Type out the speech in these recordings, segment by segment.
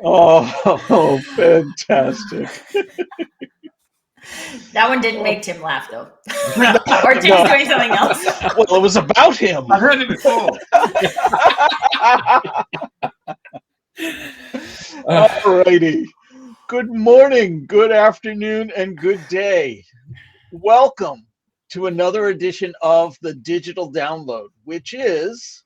Oh, fantastic. That one didn't make Tim laugh, though. Or Tim's doing something else. Well, it was about him. I've heard it before. Alrighty. Good morning, good afternoon, and good day. Welcome to another edition of the Digital Download, which is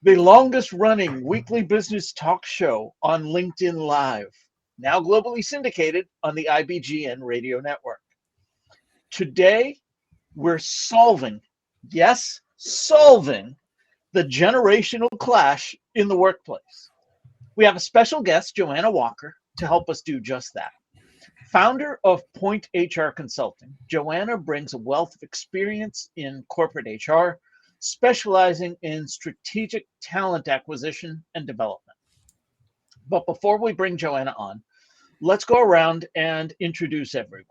the longest running weekly business talk show on LinkedIn Live, now globally syndicated on the IBGN radio network. Today, we're solving the generational clash in the workplace. We have a special guest, Joanna Walker, to help us do just that. Founder of Point HR Consulting, Joanna brings a wealth of experience in corporate HR, specializing in strategic talent acquisition and development. But before we bring Joanna on, let's go around and introduce everyone.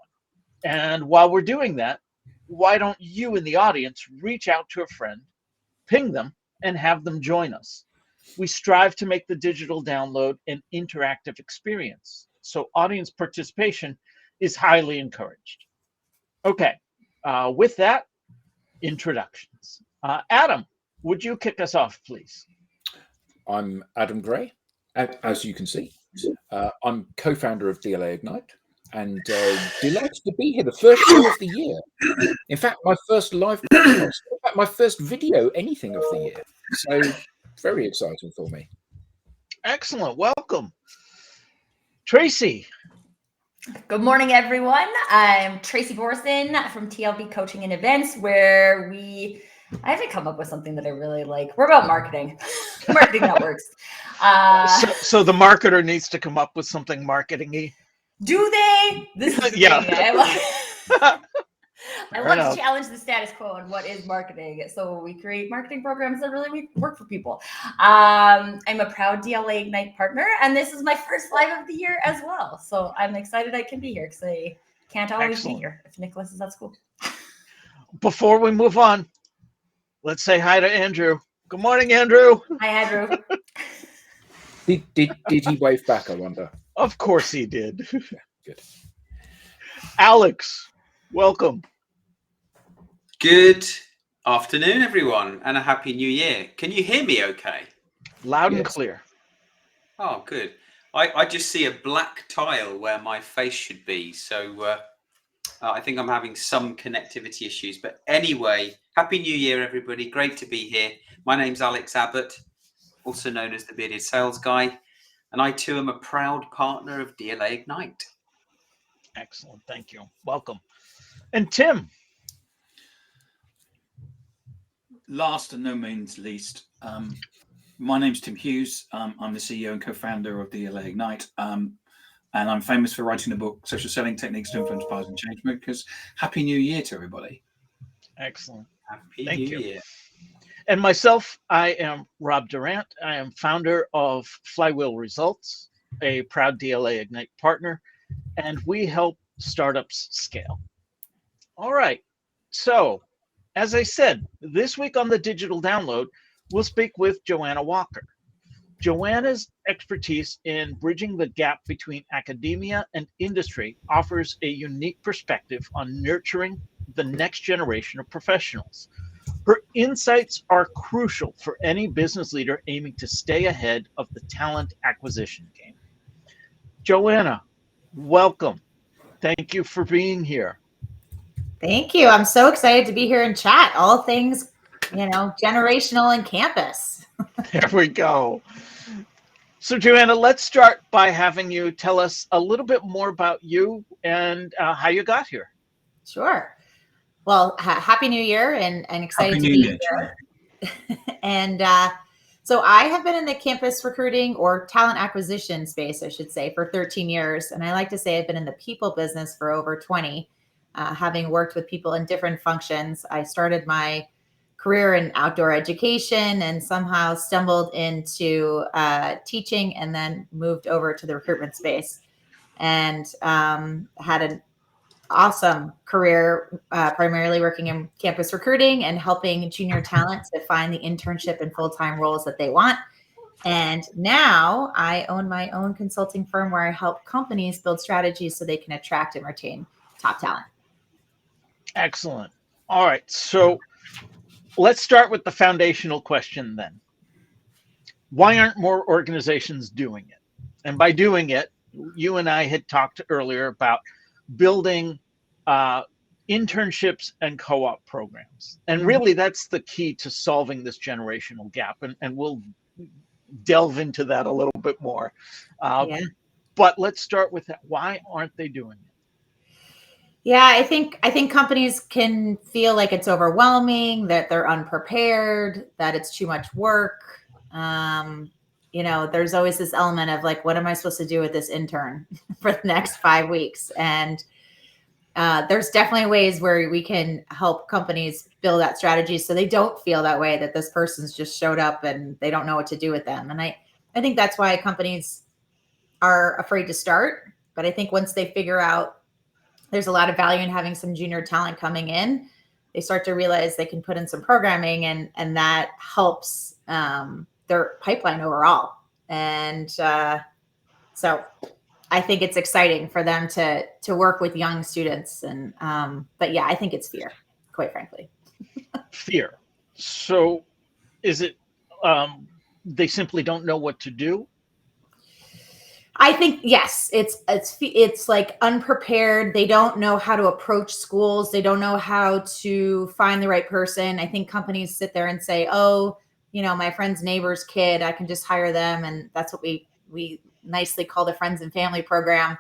And while we're doing that, why don't you in the audience reach out to a friend, ping them, and have them join us? We strive to make the digital download an interactive experience, so audience participation is highly encouraged. Okay, with that, introductions. Adam, would you kick us off, please? I'm Adam Gray, as you can see. I'm co-founder of DLA Ignite, and delighted to be here, the first show of the year. In fact, my first live podcast, in fact, my first video anything of the year. So very exciting for me. Excellent, welcome. Tracy. Good morning, everyone. I'm Tracy Borson from TLB Coaching and Events, where I haven't come up with something that I really like. We're about marketing. Marketing that works. So the marketer needs to come up with something marketing-y. Do they? This is yeah. I love to challenge the status quo on what is marketing. So we create marketing programs that really work for people. I'm a proud DLA Ignite partner, and this is my first live of the year as well. So I'm excited I can be here because I can't always be here if Nicholas is at school. Before we move on, let's say hi to Andrew. Good morning, Andrew. Hi, Andrew. Did he wave back, I wonder? Of course he did. Yeah, good. Alex, welcome. Good afternoon, everyone, and a happy new year. Can you hear me okay? Loud and clear. Oh, good. I just see a black tile where my face should be. So I think I'm having some connectivity issues. But anyway, happy new year, everybody. Great to be here. My name's Alex Abbott, also known as the Bearded Sales Guy. And I, too, am a proud partner of DLA Ignite. Excellent. Thank you. Welcome. And Tim. Last and no means least, my name's Tim Hughes. I'm the CEO and co-founder of DLA Ignite. And I'm famous for writing the book, Social Selling Techniques to Influence Buyers and Change Makers. Happy New Year to everybody. Excellent. Happy Thank New you. Year. And myself, I am Rob Durant. I am founder of Flywheel Results, a proud DLA Ignite partner, and we help startups scale. All right. So, as I said, this week on the Digital Download, we'll speak with Joanna Walker. Joanna's expertise in bridging the gap between academia and industry offers a unique perspective on nurturing the next generation of professionals. Her insights are crucial for any business leader aiming to stay ahead of the talent acquisition game. Joanna, welcome. Thank you for being here. Thank you. I'm so excited to be here and chat all things, generational and campus. There we go. So, Joanna, let's start by having you tell us a little bit more about you and how you got here. Sure. Well, Happy New Year and excited to be here. And so I have been in the campus recruiting or talent acquisition space, I should say, for 13 years. And I like to say I've been in the people business for over 20, having worked with people in different functions. I started my career in outdoor education and somehow stumbled into teaching and then moved over to the recruitment space and had an awesome career, primarily working in campus recruiting and helping junior talent to find the internship and full-time roles that they want. And now I own my own consulting firm where I help companies build strategies so they can attract and retain top talent. Excellent. All right. So let's start with the foundational question then. Why aren't more organizations doing it? And by doing it, you and I had talked earlier about building internships and co-op programs. And really, that's the key to solving this generational gap. And we'll delve into that a little bit more. But let's start with that. Why aren't they doing it? Yeah, I think companies can feel like it's overwhelming, that they're unprepared, that it's too much work. There's always this element of like, what am I supposed to do with this intern for the next 5 weeks? And there's definitely ways where we can help companies build that strategy so they don't feel that way, that this person's just showed up and they don't know what to do with them. And I think that's why companies are afraid to start. But I think once they figure out there's a lot of value in having some junior talent coming in, they start to realize they can put in some programming and that helps their pipeline overall. And so I think it's exciting for them to work with young students. And but yeah, I think it's fear, quite frankly. Fear. So is it they simply don't know what to do? I think, yes, it's like unprepared. They don't know how to approach schools. They don't know how to find the right person. I think companies sit there and say, oh, my friend's neighbor's kid, I can just hire them. And that's what we nicely call the friends and family program.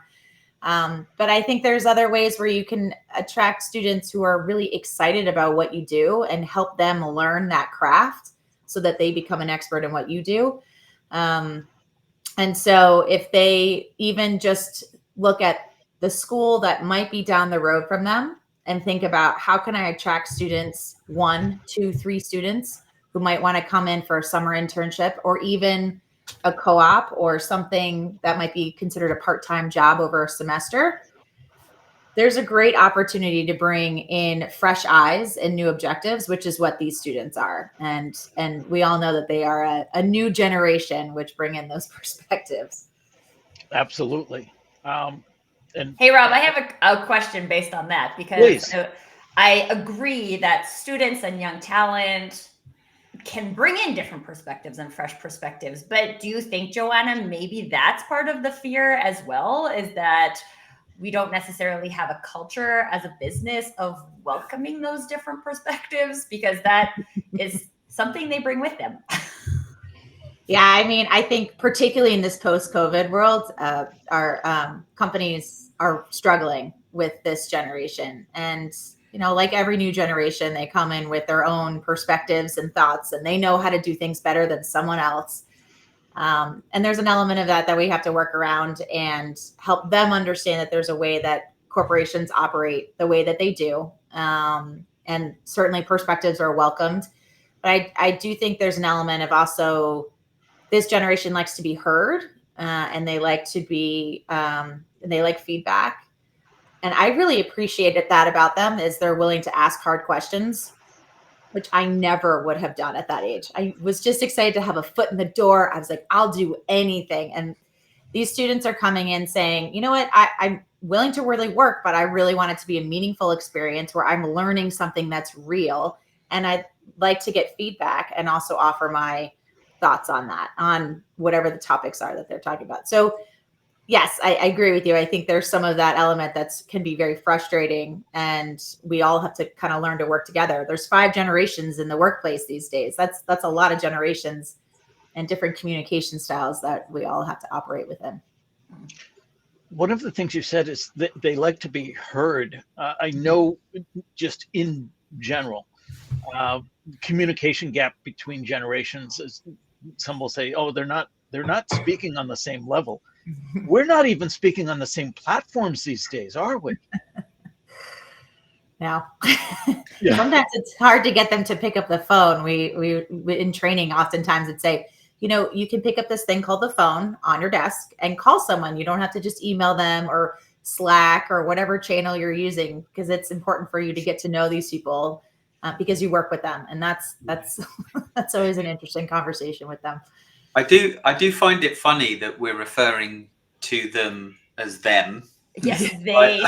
But I think there's other ways where you can attract students who are really excited about what you do and help them learn that craft so that they become an expert in what you do. And so if they even just look at the school that might be down the road from them and think about how can I attract students, 1, 2, 3 students who might want to come in for a summer internship or even a co-op or something that might be considered a part-time job over a semester, there's a great opportunity to bring in fresh eyes and new objectives, which is what these students are. And we all know that they are a new generation, which bring in those perspectives. Absolutely. Hey, Rob, I have a question based on that, because I agree that students and young talent can bring in different perspectives and fresh perspectives. But do you think, Joanna, maybe that's part of the fear as well, is that we don't necessarily have a culture as a business of welcoming those different perspectives, because that is something they bring with them? Yeah, I mean, I think particularly in this post-COVID world, our companies are struggling with this generation. And, like every new generation, they come in with their own perspectives and thoughts, and they know how to do things better than someone else. And there's an element of that we have to work around and help them understand that there's a way that corporations operate the way that they do. And certainly perspectives are welcomed. But I do think there's an element of also this generation likes to be heard, and they like to be, and they like feedback. And I really appreciated that about them, is they're willing to ask hard questions, which I never would have done at that age. I was just excited to have a foot in the door. I was like, I'll do anything. And these students are coming in saying, you know what, I'm willing to really work, but I really want it to be a meaningful experience where I'm learning something that's real. And I'd like to get feedback and also offer my thoughts on that, on whatever the topics are that they're talking about. So yes, I agree with you. I think there's some of that element that can be very frustrating, and we all have to kind of learn to work together. There's 5 generations in the workplace these days. That's a lot of generations and different communication styles that we all have to operate within. One of the things you said is that they like to be heard. I know, just in general, communication gap between generations is, some will say, oh, they're not speaking on the same level. We're not even speaking on the same platforms these days, are we? No. Yeah. Sometimes it's hard to get them to pick up the phone. We in training oftentimes would say, you can pick up this thing called the phone on your desk and call someone. You don't have to just email them or Slack or whatever channel you're using, because it's important for you to get to know these people because you work with them. And that's always an interesting conversation with them. I do find it funny that we're referring to them as them. Yes, they.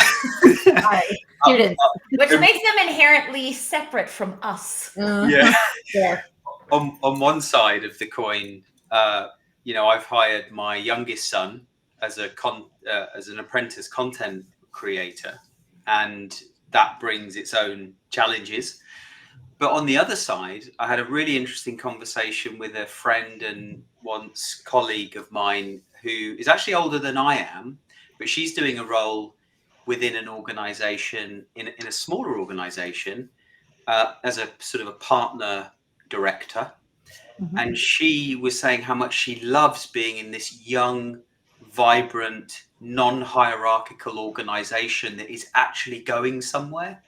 Students. Which makes them inherently separate from us. Yeah. Yeah. On one side of the coin, I've hired my youngest son as an apprentice content creator, and that brings its own challenges. But on the other side, I had a really interesting conversation with a friend and once colleague of mine who is actually older than I am, but she's doing a role within an organization, in a smaller organization, as a sort of a partner director. Mhm. And she was saying how much she loves being in this young, vibrant, non-hierarchical organization that is actually going somewhere.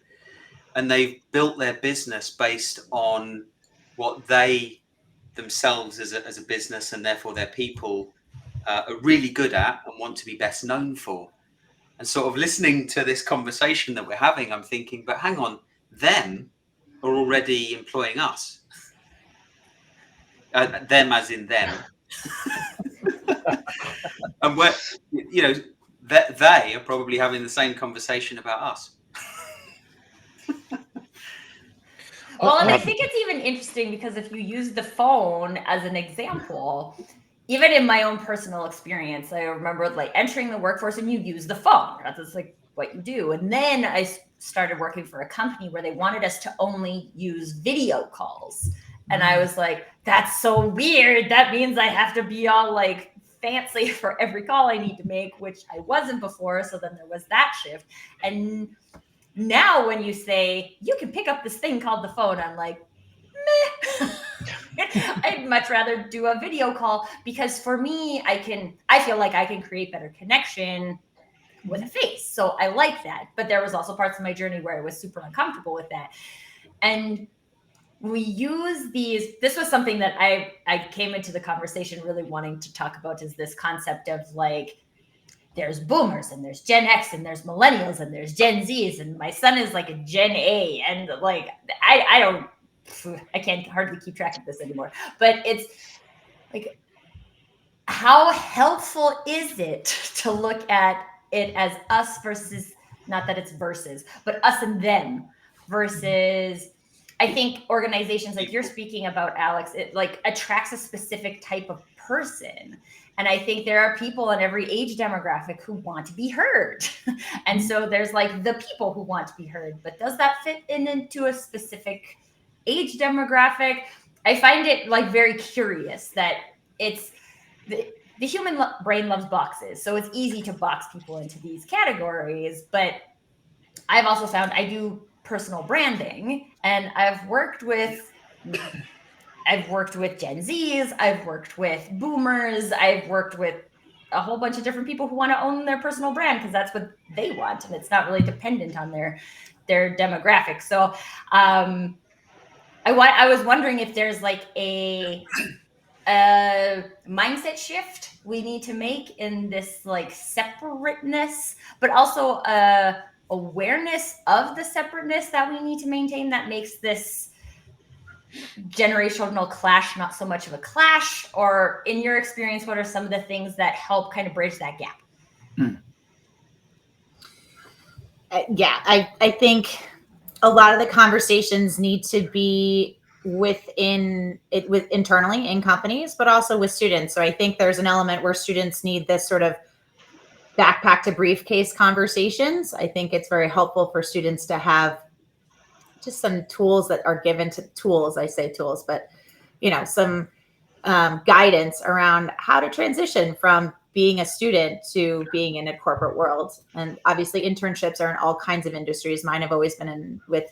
And they've built their business based on what they themselves as a business, and therefore their people, are really good at and want to be best known for. And sort of listening to this conversation that we're having, I'm thinking, but hang on, them are already employing us. Them as in them. And we're, that they are probably having the same conversation about us. Well, and I think it's even interesting because if you use the phone as an example, even in my own personal experience, I remember like entering the workforce and you use the phone. That's like what you do. And then I started working for a company where they wanted us to only use video calls. And I was like, that's so weird. That means I have to be all like fancy for every call I need to make, which I wasn't before. So then there was that shift. And now when you say you can pick up this thing called the phone, I'm like, meh. I'd much rather do a video call because for me, I feel like I can create better connection with a face. So I like that. But there was also parts of my journey where I was super uncomfortable with that. And we use this was something that I came into the conversation really wanting to talk about, is this concept of like, there's boomers and there's Gen X and there's millennials and there's Gen Zs, and my son is like a Gen A, and like I can't hardly keep track of this anymore. But it's like, how helpful is it to look at it as us versus, not that it's versus, but us and them versus, I think organizations like you're speaking about, Alex, it like attracts a specific type of person. And I think there are people in every age demographic who want to be heard. And so there's like the people who want to be heard, but does that fit into a specific age demographic? I find it like very curious that it's the human brain loves boxes. So it's easy to box people into these categories. But I've also found I do personal branding, and I've worked with Gen Zs, I've worked with boomers, I've worked with a whole bunch of different people who want to own their personal brand because that's what they want, and it's not really dependent on their demographic. So I was wondering if there's like a mindset shift we need to make in this like separateness, but also awareness of the separateness that we need to maintain, that makes this generational clash not so much of a clash. Or in your experience, what are some of the things that help kind of bridge that gap? I think a lot of the conversations need to be internally in companies, but also with students. So I think there's an element where students need this sort of backpack to briefcase conversations. I think it's very helpful for students to have just some tools that are given to tools. I say tools, but some guidance around how to transition from being a student to being in a corporate world. And obviously internships are in all kinds of industries. Mine have always been with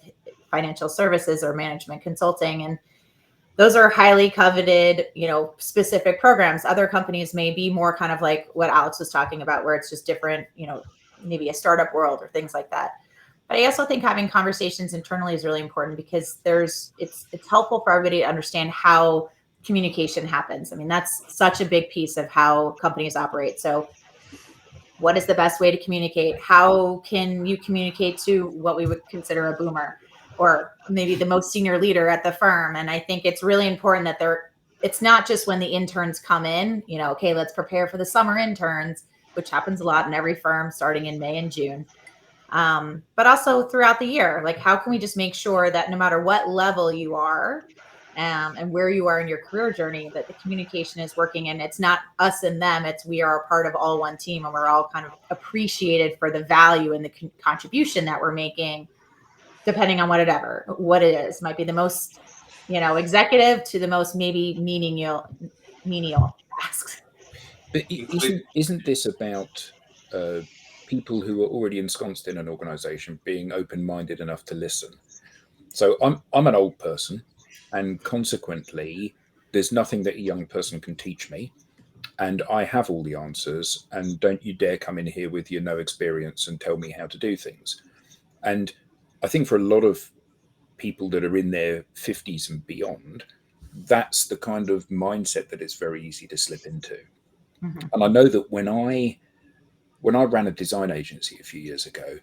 financial services or management consulting. And those are highly coveted, specific programs. Other companies may be more kind of like what Alex was talking about, where it's just different, maybe a startup world or things like that. But I also think having conversations internally is really important because it's helpful for everybody to understand how communication happens. I mean, that's such a big piece of how companies operate. So what is the best way to communicate? How can you communicate to what we would consider a boomer or maybe the most senior leader at the firm? And I think it's really important that they're it's not just when the interns come in, okay, let's prepare for the summer interns, which happens a lot in every firm starting in May and June. But also throughout the year, like how can we just make sure that no matter what level you are and where you are in your career journey, that the communication is working, and it's not us and them, it's we are a part of all one team, and we're all kind of appreciated for the value and the contribution that we're making, depending on what it is. Might be the most, executive to the most maybe menial tasks. But isn't this about people who are already ensconced in an organization being open-minded enough to listen? So I'm an old person, and consequently, there's nothing that a young person can teach me, and I have all the answers. And don't you dare come in here with your no experience and tell me how to do things. And I think for a lot of people that are in their 50s and beyond, that's the kind of mindset that it's very easy to slip into. Mm-hmm. And I know that when I ran a design agency a few years ago,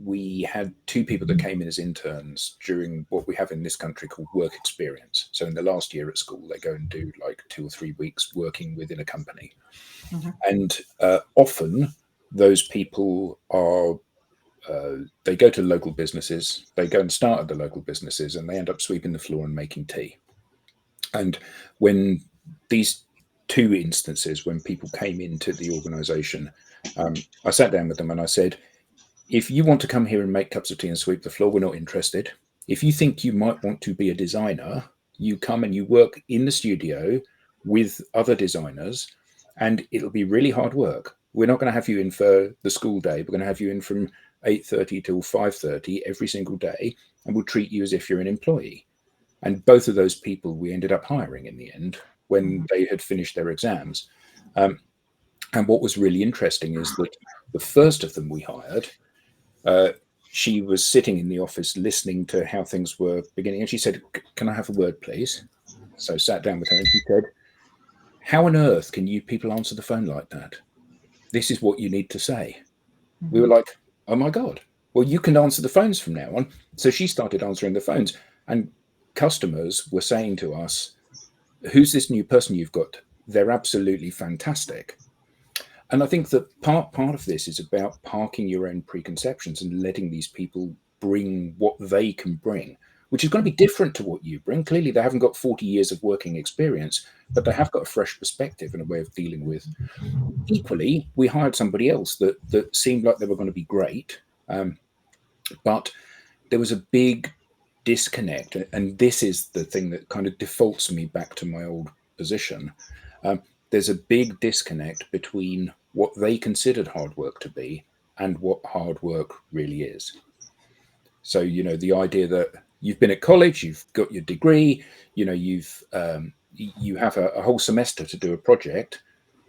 we had two people that came in as interns during what we have in this country called work experience. So in the last year at school, they go and do like 2 or 3 weeks working within a company. Mm-hmm. And often those people are, they go to local businesses, they go and start at the local businesses, and they end up sweeping the floor and making tea. And when these 2 instances, when people came into the organization, I sat down with them and I said, if you want to come here and make cups of tea and sweep the floor, we're not interested. If you think you might want to be a designer, you come and you work in the studio with other designers, and it'll be really hard work. We're not going to have you in for the school day. We're going to have you in from 8:30 till 5:30 every single day, and we'll treat you as if you're an employee. And both of those people we ended up hiring in the end when they had finished their exams. And what was really interesting is that the first of them we hired, she was sitting in the office listening to how things were beginning, and she said, "Can I have a word, please?" So I sat down with her and she said, "How on earth can you people answer the phone like that? This is what you need to say." We were like, "Oh my God, well, you can answer the phones from now on." So she started answering the phones, and customers were saying to us, "Who's this new person you've got? They're absolutely fantastic." And I think that part of this is about parking your own preconceptions and letting these people bring what they can bring, which is going to be different to what you bring. Clearly, they haven't got 40 years of working experience, but they have got a fresh perspective and a way of dealing with. Equally, we hired somebody else that seemed like they were going to be great, but there was a big disconnect. And this is the thing that kind of defaults me back to my old position. There's a big disconnect between what they considered hard work to be and what hard work really is. So, the idea that you've been at college, you've got your degree, you have a whole semester to do a project.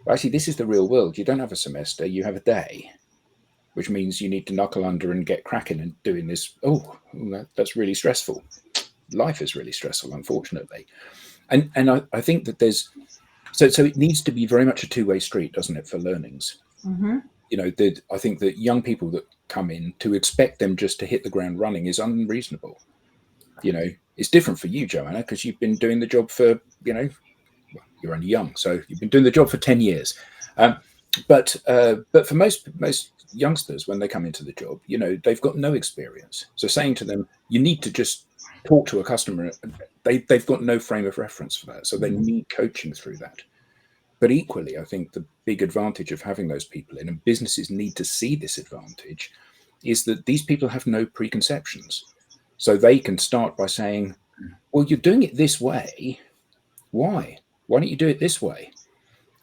Actually, this is the real world. You don't have a semester, you have a day, which means you need to knuckle under and get cracking and doing this. Oh, that's really stressful. Life is really stressful, unfortunately. And I think that there's, so it needs to be very much a two-way street, doesn't it, for learnings? Mm-hmm. I think that young people that come in, to expect them just to hit the ground running is unreasonable. It's different for you, Joanna, because you've been doing the job for, well, you're only young, so you've been doing the job for 10 years. But for most youngsters, when they come into the job, they've got no experience. So saying to them, you need to just talk to a customer, they've got no frame of reference for that. So they need coaching through that. But equally, I think the big advantage of having those people in, and businesses need to see this advantage, is that these people have no preconceptions. So they can start by saying, well, you're doing it this way. Why? Why don't you do it this way?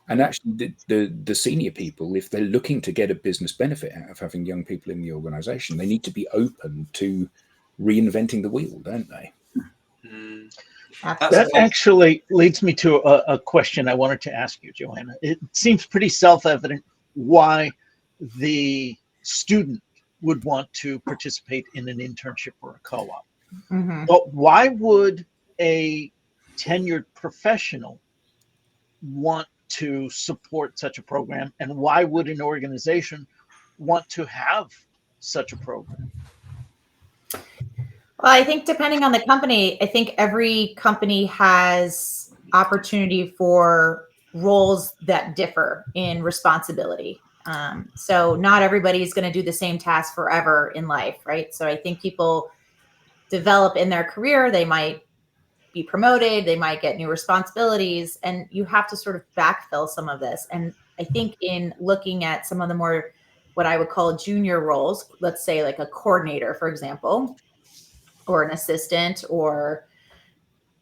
And actually, the senior people, if they're looking to get a business benefit out of having young people in the organization, they need to be open to reinventing the wheel, don't they? That actually leads me to a question I wanted to ask you, Joanna. It seems pretty self-evident why the student would want to participate in an internship or a co-op. Mm-hmm. But why would a tenured professional want to support such a program, and why would an organization want to have such a program? Well, I think depending on the company, I think every company has opportunity for roles that differ in responsibility. So not everybody's going to do the same task forever in life, right? So I think people develop in their career. They might be promoted, they might get new responsibilities, and you have to sort of backfill some of this. And I think in looking at some of the more, what I would call junior roles, let's say like a coordinator, for example, or an assistant, or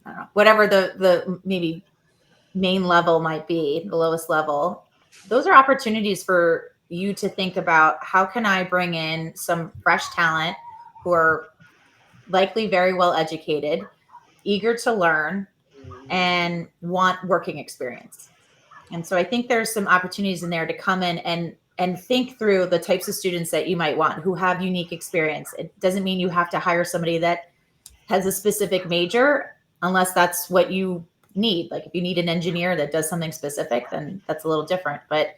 I don't know, whatever the maybe main level might be, the lowest level, those are opportunities for you to think about, how can I bring in some fresh talent who are likely very well educated, eager to learn, and want working experience. And so I think there's some opportunities in there to come in and think through the types of students that you might want who have unique experience. It doesn't mean you have to hire somebody that has a specific major unless that's what you need. Like if you need an engineer that does something specific, then that's a little different. But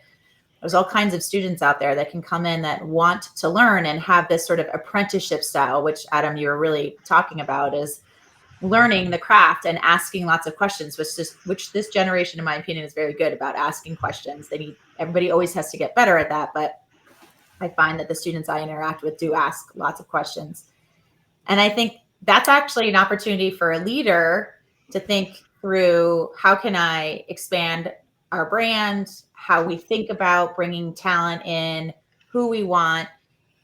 there's all kinds of students out there that can come in that want to learn and have this sort of apprenticeship style, which Adam, you're really talking about, is learning the craft and asking lots of questions, which this generation, in my opinion, is very good about asking questions. Everybody always has to get better at that. But I find that the students I interact with do ask lots of questions. And I think that's actually an opportunity for a leader to think through, how can I expand our brand, how we think about bringing talent in, who we want,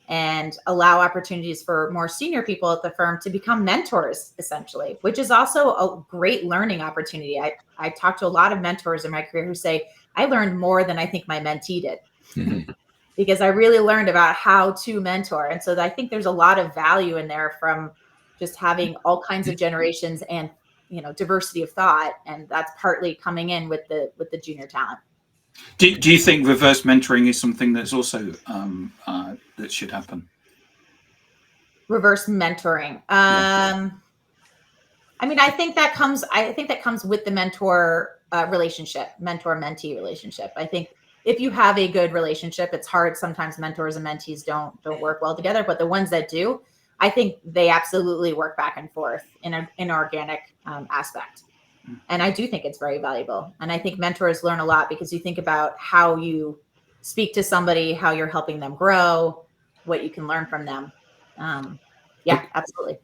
and allow opportunities for more senior people at the firm to become mentors, essentially, which is also a great learning opportunity. I talked to a lot of mentors in my career who say, I learned more than I think my mentee did, because I really learned about how to mentor. And so I think there's a lot of value in there from just having all kinds of generations and, diversity of thought. And that's partly coming in with the junior talent. Do you think reverse mentoring is something that's also that should happen? Reverse mentoring. I mean, I think that comes with the mentor-mentee relationship. I think if you have a good relationship, it's hard. Sometimes mentors and mentees don't work well together, but the ones that do, I think they absolutely work back and forth in an organic aspect. And I do think it's very valuable. And I think mentors learn a lot because you think about how you speak to somebody, how you're helping them grow, what you can learn from them. Yeah, absolutely.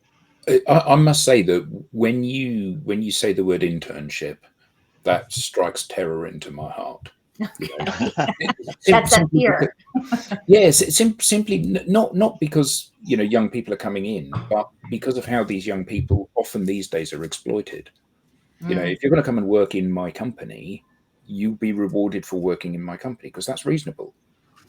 I must say that when you say the word internship, that strikes terror into my heart. That's that fear. Yes, it's simply not because young people are coming in, but because of how these young people often these days are exploited. If you're going to come and work in my company, you'll be rewarded for working in my company because that's reasonable.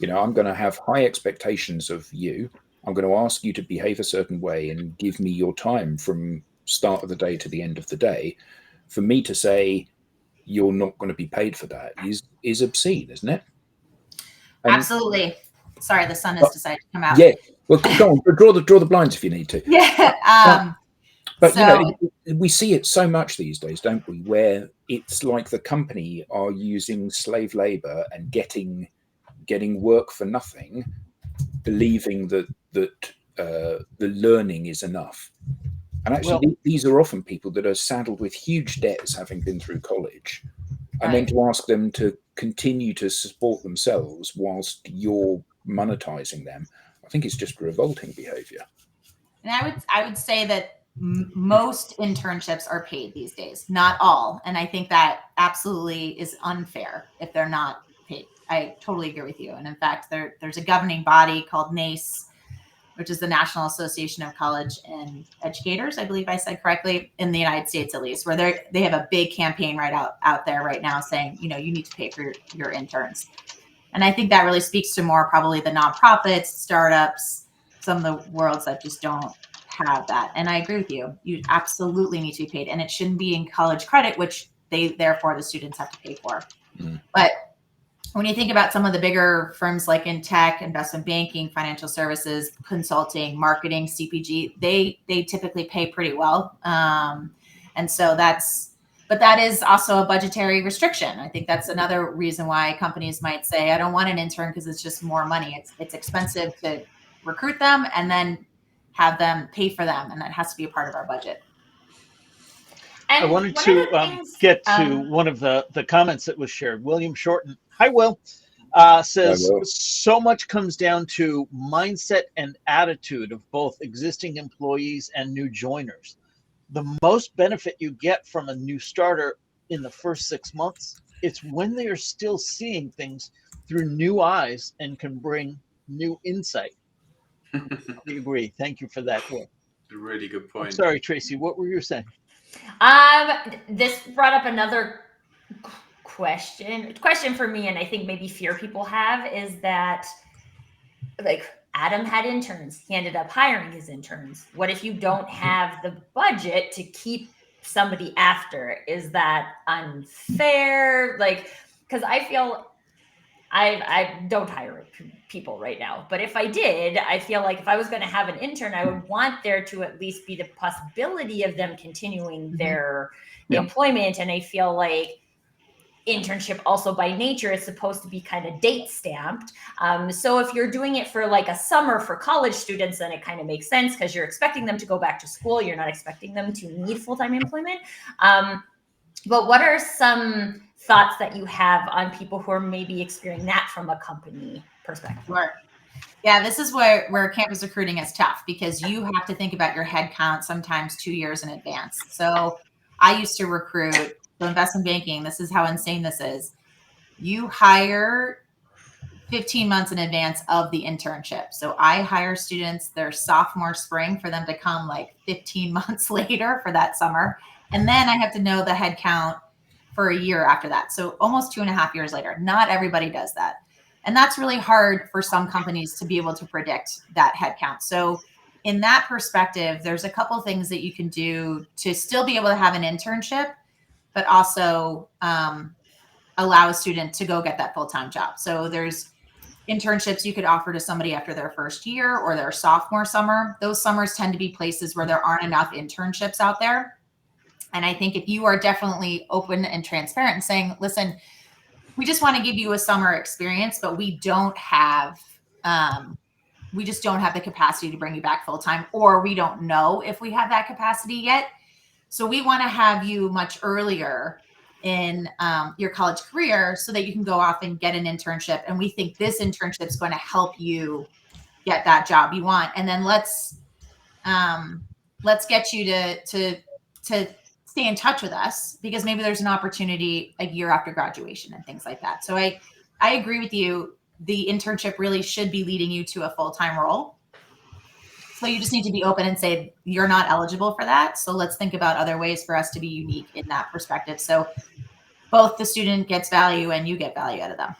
I'm going to have high expectations of you. I'm going to ask you to behave a certain way and give me your time from start of the day to the end of the day. For me to say you're not going to be paid for that is obscene, isn't it? And absolutely. Sorry, the sun has decided to come out. Yeah. Well, go on. Draw the blinds if you need to. Yeah. But we see it so much these days, don't we? Where it's like the company are using slave labor and getting work for nothing, believing that the learning is enough. And actually, these are often people that are saddled with huge debts, having been through college, and then to ask them to continue to support themselves whilst you're monetizing them, I think it's just revolting behavior. And I would say that most internships are paid these days, not all. And I think that absolutely is unfair if they're not paid. I totally agree with you. And in fact, there's a governing body called NACE, which is the National Association of College and Educators, I believe I said correctly, in the United States at least, where they have a big campaign out there right now saying, you need to pay for your interns. And I think that really speaks to more probably the nonprofits, startups, some of the worlds that just don't have that. And I agree with you. You absolutely need to be paid. And it shouldn't be in college credit, which therefore the students have to pay for. But when you think about some of the bigger firms like in tech, investment banking, financial services, consulting, marketing, CPG, they typically pay pretty well. And so but that is also a budgetary restriction. I think that's another reason why companies might say, I don't want an intern because it's just more money. It's expensive to recruit them and then have them pay for them. And that has to be a part of our budget. I wanted to get to one of the comments that was shared. William Shorten, hi Will, says, Hello. so much comes down to mindset and attitude of both existing employees and new joiners. The most benefit you get from a new starter in the first 6 months, it's when they are still seeing things through new eyes and can bring new insight. I agree. Thank you for that, Will. A really good point. I'm sorry, Tracy, what were you saying? This brought up another question for me, and I think maybe fear people have, is that, like, Adam had interns. He ended up hiring his interns. What if you don't have the budget to keep somebody after? Is that unfair? Like, because I feel I don't hire people right now, but if I did, I feel like if I was going to have an intern, I would want there to at least be the possibility of them continuing their employment. And I feel like internship also by nature is supposed to be kind of date stamped. So if you're doing it for like a summer for college students, then it kind of makes sense because you're expecting them to go back to school. You're not expecting them to need full-time employment. But what are some thoughts that you have on people who are maybe experiencing that from a company perspective? Sure. Yeah, this is where campus recruiting is tough because you have to think about your head count sometimes 2 years in advance. So I used to recruit, so investment banking, this is how insane this is. You hire 15 months in advance of the internship. So I hire students their sophomore spring for them to come like 15 months later for that summer. And then I have to know the head count for a year after that. So almost 2.5 years later. Not everybody does that. And that's really hard for some companies to be able to predict that head count. So in that perspective, there's a couple things that you can do to still be able to have an internship, but also allow a student to go get that full-time job. So there's internships you could offer to somebody after their first year or their sophomore summer. Those summers tend to be places where there aren't enough internships out there. And I think if you are definitely open and transparent and saying, listen, we just want to give you a summer experience, but we just don't have the capacity to bring you back full time, or we don't know if we have that capacity yet. So we want to have you much earlier in your college career so that you can go off and get an internship. And we think this internship is going to help you get that job you want. And then let's get you to stay in touch with us because maybe there's an opportunity a year after graduation and things like that. So I agree with you. The internship really should be leading you to a full-time role. So you just need to be open and say, you're not eligible for that. So let's think about other ways for us to be unique in that perspective. So both the student gets value and you get value out of them.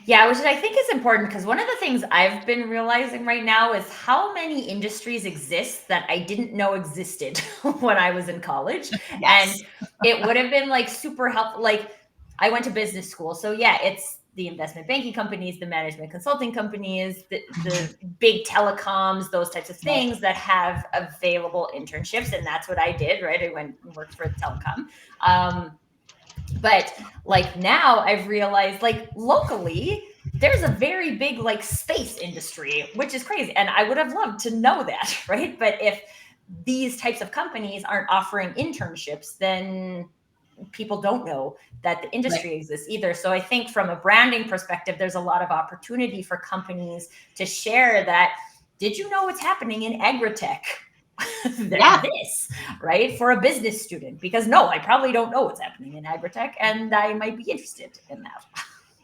Yeah, which I think is important because one of the things I've been realizing right now is how many industries exist that I didn't know existed when I was in college. Yes. And it would have been like super helpful. Like I went to business school. So yeah, it's the investment banking companies, the management consulting companies, the big telecoms, those types of things that have available internships. And that's what I did, right? I went and worked for the telecom. But like now I've realized like locally, there's a very big like space industry, which is crazy. And I would have loved to know that, right? But if these types of companies aren't offering internships, then people don't know that the industry exists either. So I think from a branding perspective, there's a lot of opportunity for companies to share that. Did you know what's happening in agritech? This, right? For a business student, because no, I probably don't know what's happening in agritech and I might be interested in that.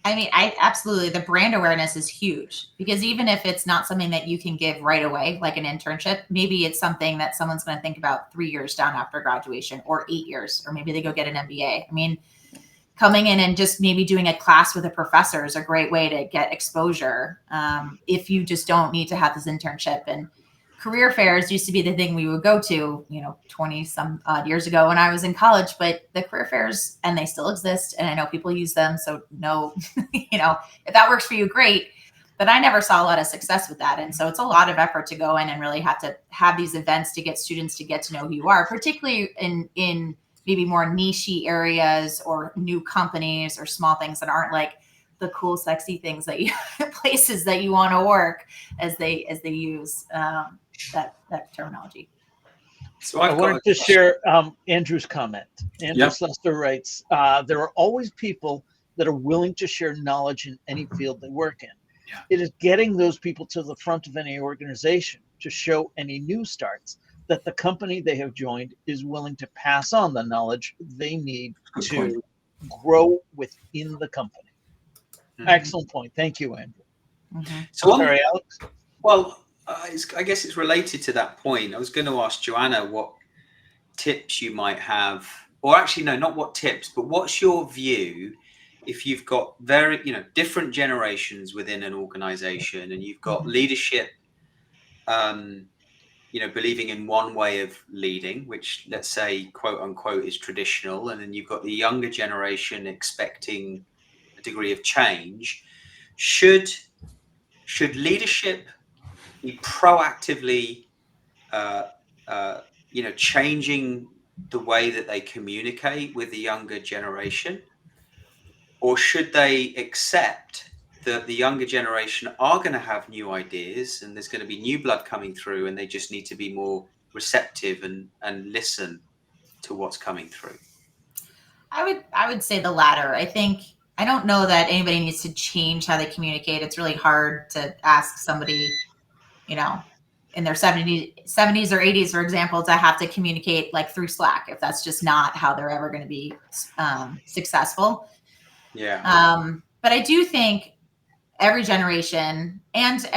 I mean, absolutely. The brand awareness is huge because even if it's not something that you can give right away, like an internship, maybe it's something that someone's going to think about 3 years down after graduation or 8 years, or maybe they go get an MBA. I mean, coming in and just maybe doing a class with a professor is a great way to get exposure if you just don't need to have this internship. And career fairs used to be the thing we would go to, 20 some odd years ago when I was in college, but the career fairs, and they still exist. And I know people use them. So no, if that works for you, great. But I never saw a lot of success with that. And so it's a lot of effort to go in and really have to have these events to get students to get to know who you are, particularly in maybe more niche-y areas or new companies or small things that aren't like the cool, sexy things that places that you want to work as they use that terminology. So I I've wanted to share Andrew's comment. Andrew Slester writes, there are always people that are willing to share knowledge in any field they work in. Yeah. It is getting those people to the front of any organization to show any new starts that the company they have joined is willing to pass on the knowledge they need to grow within the company. Mm-hmm. Excellent point. Thank you, Andrew. Mm-hmm. So, sorry, Alex. Well, I guess it's related to that point. I was going to ask Joanna what tips you might have, or actually, no, not what tips, but what's your view if you've got different generations within an organization, and you've got leadership, believing in one way of leading, which, let's say, quote unquote, is traditional, and then you've got the younger generation expecting a degree of change. Should leadership be proactively changing the way that they communicate with the younger generation, or should they accept that the younger generation are going to have new ideas and there's going to be new blood coming through, and they just need to be more receptive and listen to what's coming through? I would say the latter. I don't know that anybody needs to change how they communicate. It's really hard to ask somebody, in their 70s or 80s, for example, to have to communicate like through Slack, if that's just not how they're ever going to be successful. Yeah. But I do think every generation and at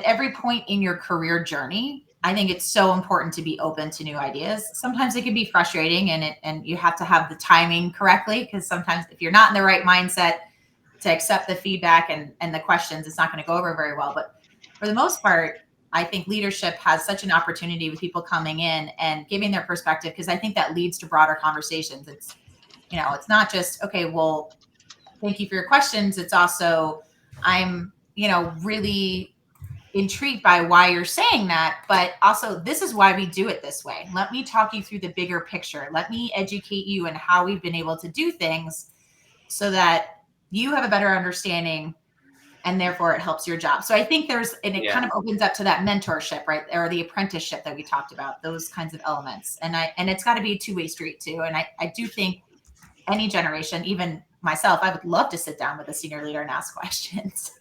every point in your career journey, I think it's so important to be open to new ideas. Sometimes it can be frustrating, and you have to have the timing correctly, because sometimes if you're not in the right mindset to accept the feedback and the questions, it's not going to go over very well. But for the most part, I think leadership has such an opportunity with people coming in and giving their perspective, because I think that leads to broader conversations. It's not just, okay, well, thank you for your questions. It's also, I'm, really intrigued by why you're saying that, but also this is why we do it this way. Let me talk you through the bigger picture. Let me educate you in how we've been able to do things so that you have a better understanding, and therefore it helps your job. So I think it kind of opens up to that mentorship, right? Or the apprenticeship that we talked about, those kinds of elements. And it's got to be a two-way street too. And I do think any generation, even myself, I would love to sit down with a senior leader and ask questions.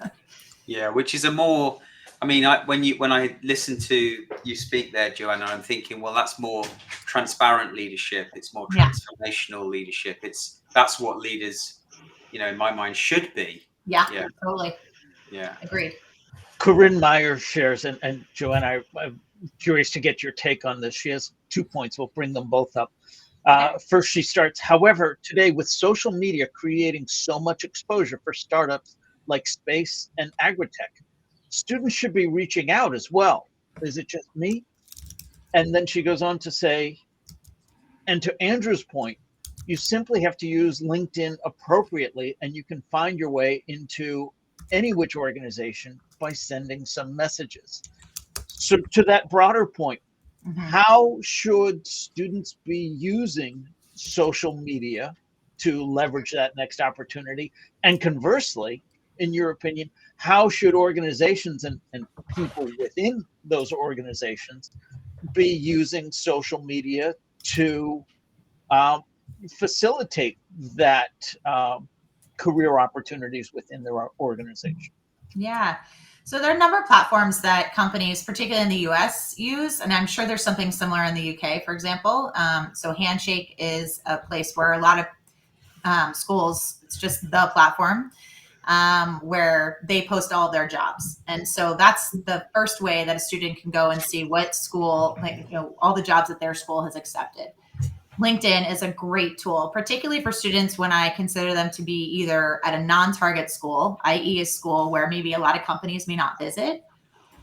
Yeah, which is when I listen to you speak there, Joanna, I'm thinking, well, that's more transparent leadership. It's more transformational leadership. That's what leaders, in my mind, should be. Yeah, totally. Yeah. Agreed. Corinne Meyer shares, and Joanna, I'm curious to get your take on this. She has 2 points. We'll bring them both up. First, she starts, however, today with social media creating so much exposure for startups like space and agritech, students should be reaching out as well. Is it just me? And then she goes on to say, and to Andrew's point, you simply have to use LinkedIn appropriately, and you can find your way into any which organization by sending some messages. So to that broader point, how should students be using social media to leverage that next opportunity? And conversely, in your opinion, how should organizations and people within those organizations be using social media to facilitate that career opportunities within their organization? Yeah. So there are a number of platforms that companies, particularly in the US, use, and I'm sure there's something similar in the UK, for example. So Handshake is a place where a lot of schools, it's just the platform where they post all of their jobs. And so that's the first way that a student can go and see what school, all the jobs that their school has accepted. LinkedIn is a great tool, particularly for students when I consider them to be either at a non-target school, i.e. a school where maybe a lot of companies may not visit,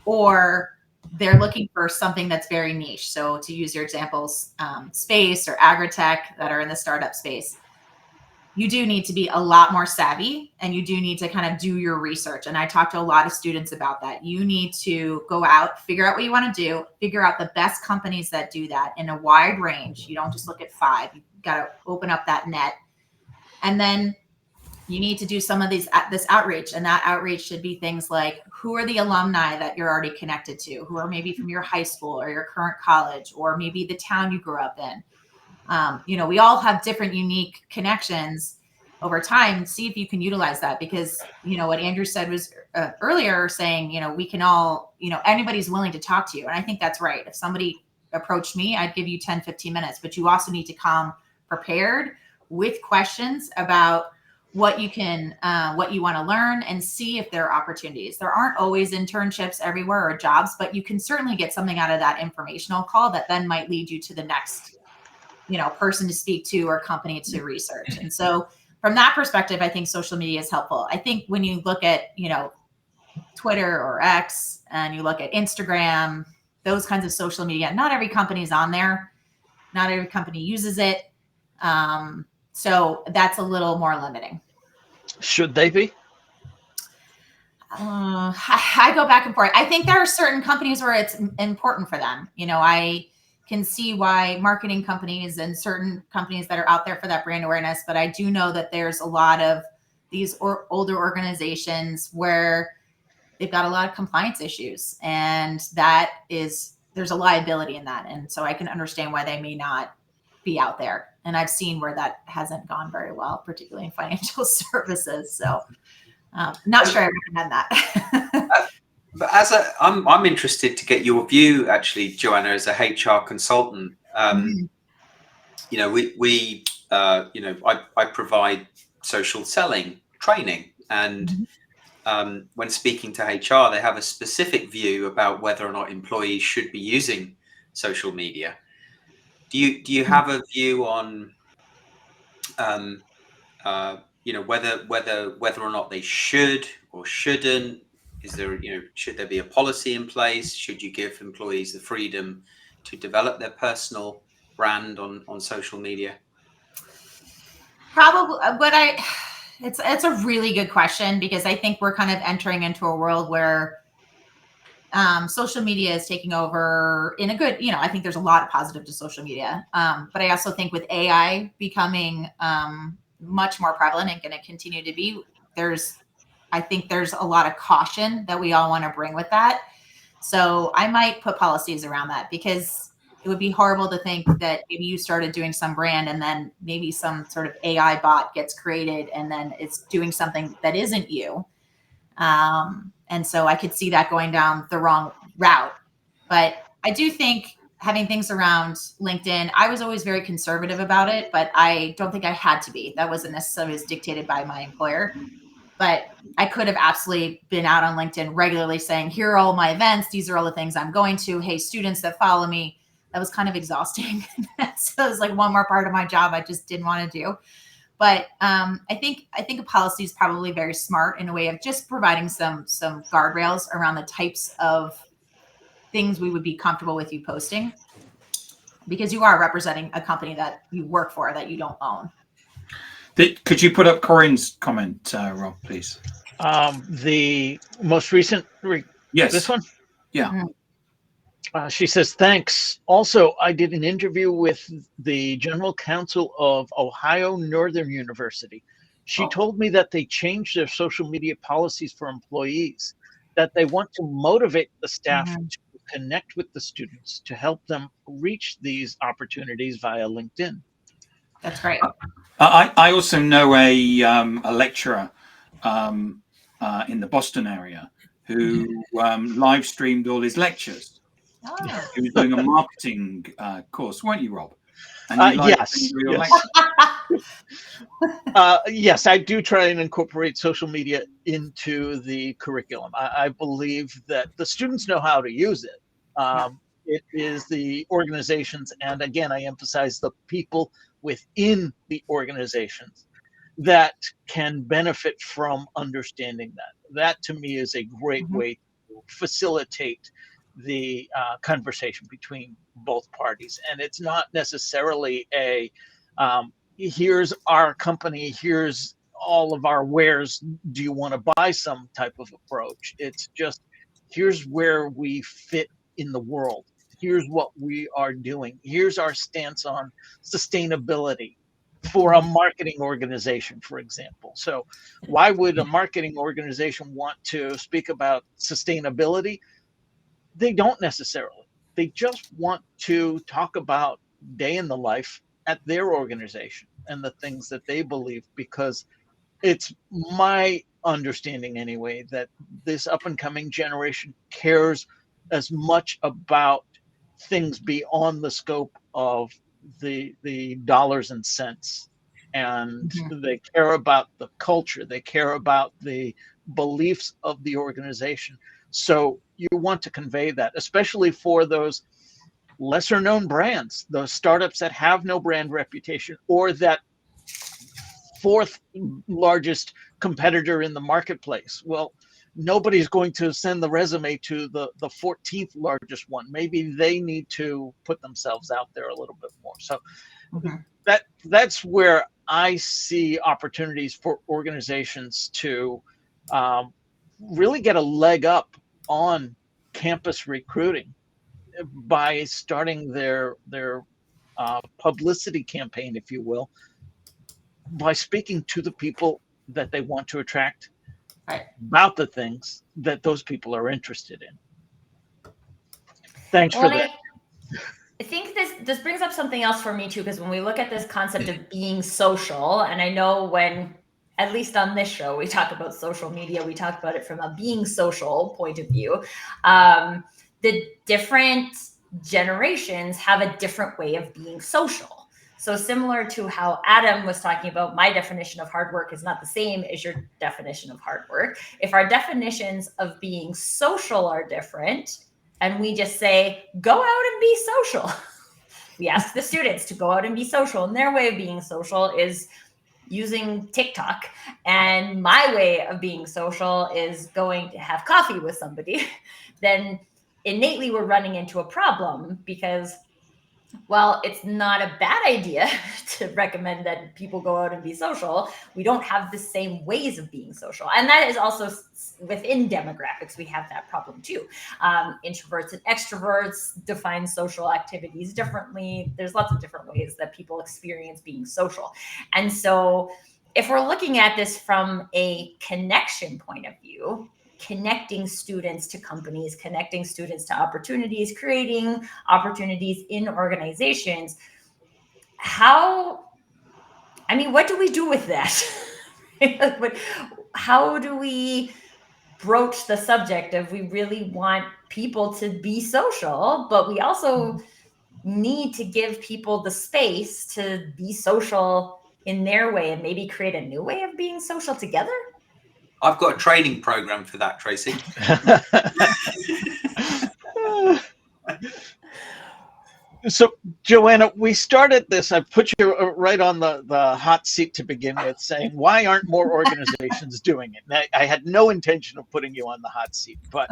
or they're looking for something that's very niche. So to use your examples, space or agritech that are in the startup space, you do need to be a lot more savvy, and you do need to kind of do your research. And I talk to a lot of students about that. You need to go out, figure out what you want to do, figure out the best companies that do that in a wide range. You don't just look at 5. You've got to open up that net. And then you need to do some of this outreach, and that outreach should be things like, who are the alumni that you're already connected to, who are maybe from your high school or your current college, or maybe the town you grew up in. We all have different unique connections over time. See if you can utilize that, because what Andrew said was earlier, saying we can all, anybody's willing to talk to you, and I think that's right. If somebody approached me, I'd give you 10-15 minutes, but you also need to come prepared with questions about what you want to learn, and see if there are opportunities. There aren't always internships everywhere or jobs, but you can certainly get something out of that informational call that then might lead you to the next person to speak to or company to research. And so from that perspective, I think social media is helpful. I think when you look at, Twitter or X, and you look at Instagram, those kinds of social media, not every company is on there. Not every company uses it. So that's a little more limiting. Should they be? I go back and forth. I think there are certain companies where it's important for them. I can see why marketing companies and certain companies that are out there for that brand awareness, but I do know that there's a lot of these older organizations where they've got a lot of compliance issues, and there's a liability in that. And so I can understand why they may not be out there. And I've seen where that hasn't gone very well, particularly in financial services. So not sure I recommend that. But I'm interested to get your view, actually, Joanna, as a HR consultant. I provide social selling training, and when speaking to HR, they have a specific view about whether or not employees should be using social media. Do you have a view on whether or not they should or shouldn't? Is there, should there be a policy in place? Should you give employees the freedom to develop their personal brand on social media? Probably, but it's a really good question, because I think we're kind of entering into a world where social media is taking over in a good, I think there's a lot of positive to social media. But I also think with AI becoming much more prevalent and going to continue to be, I think there's a lot of caution that we all want to bring with that. So I might put policies around that, because it would be horrible to think that maybe you started doing some brand and then maybe some sort of AI bot gets created and then it's doing something that isn't you. And so I could see that going down the wrong route. But I do think having things around LinkedIn, I was always very conservative about it, but I don't think I had to be. That wasn't necessarily as dictated by my employer. But I could have absolutely been out on LinkedIn regularly saying, here are all my events. These are all the things I'm going to. Hey, students that follow me. That was kind of exhausting. So it was like one more part of my job I just didn't want to do. But I think a policy is probably very smart in a way of just providing some guardrails around the types of things we would be comfortable with you posting, because you are representing a company that you work for that you don't own. Could you put up Corinne's comment, Rob, please? The most recent, yes, this one? Yeah. She says, thanks. Also, I did an interview with the general counsel of Ohio Northern University. She told me that they changed their social media policies for employees, that they want to motivate the staff to connect with the students to help them reach these opportunities via LinkedIn. That's great. I also know a lecturer in the Boston area who live streamed all his lectures. Oh. He was doing a marketing course, weren't you, Rob? And you yes. Yes, I do try and incorporate social media into the curriculum. I believe that the students know how to use it. It is the organizations, and again, I emphasize the people within the organizations that can benefit from understanding that. That, to me, is a great way to facilitate the conversation between both parties. And it's not necessarily a here's our company, here's all of our wares, do you want to buy some type of approach. It's just, here's where we fit in the world, here's what we are doing, here's our stance on sustainability. for a marketing organization, for example. So why would a marketing organization want to speak about sustainability? They don't necessarily. They just want to talk about day in the life at their organization and the things that they believe, because it's my understanding anyway that this up and coming generation cares as much about things beyond the scope of the dollars and cents, and they care about the culture, they care about the beliefs of the organization. So you want to convey that, especially for those lesser known brands, those startups that have no brand reputation, or that fourth largest competitor in the marketplace. Well, nobody's going to send the resume to the 14th largest one. Maybe they need to put themselves out there a little bit more. So that's where I see opportunities for organizations to really get a leg up on campus recruiting by starting their publicity campaign, if you will, by speaking to the people that they want to attract about the things that those people are interested in. Thanks for that. I think this brings up something else for me too, because when we look at this concept of being social, and I know when, at least on this show, we talk about social media, we talk about it from a being social point of view. The different generations have a different way of being social. So similar to how Adam was talking about, my definition of hard work is not the same as your definition of hard work. If our definitions of being social are different, and we just say, go out and be social. We ask the students to go out and be social, and their way of being social is using TikTok. And my way of being social is going to have coffee with somebody. Then innately we're running into a problem, because well, it's not a bad idea to recommend that people go out and be social. We don't have the same ways of being social. And that is also within demographics, we have that problem too. Introverts and extroverts define social activities differently. There's lots of different ways that people experience being social. And so if we're looking at this from a connection point of view, connecting students to companies, connecting students to opportunities, creating opportunities in organizations. What do we do with that? How do we broach the subject of we really want people to be social, but we also need to give people the space to be social in their way and maybe create a new way of being social together? I've got a training program for that, Tracy. So, Joanna, we started this. I put you right on the hot seat to begin with, saying, why aren't more organizations doing it? And I had no intention of putting you on the hot seat, but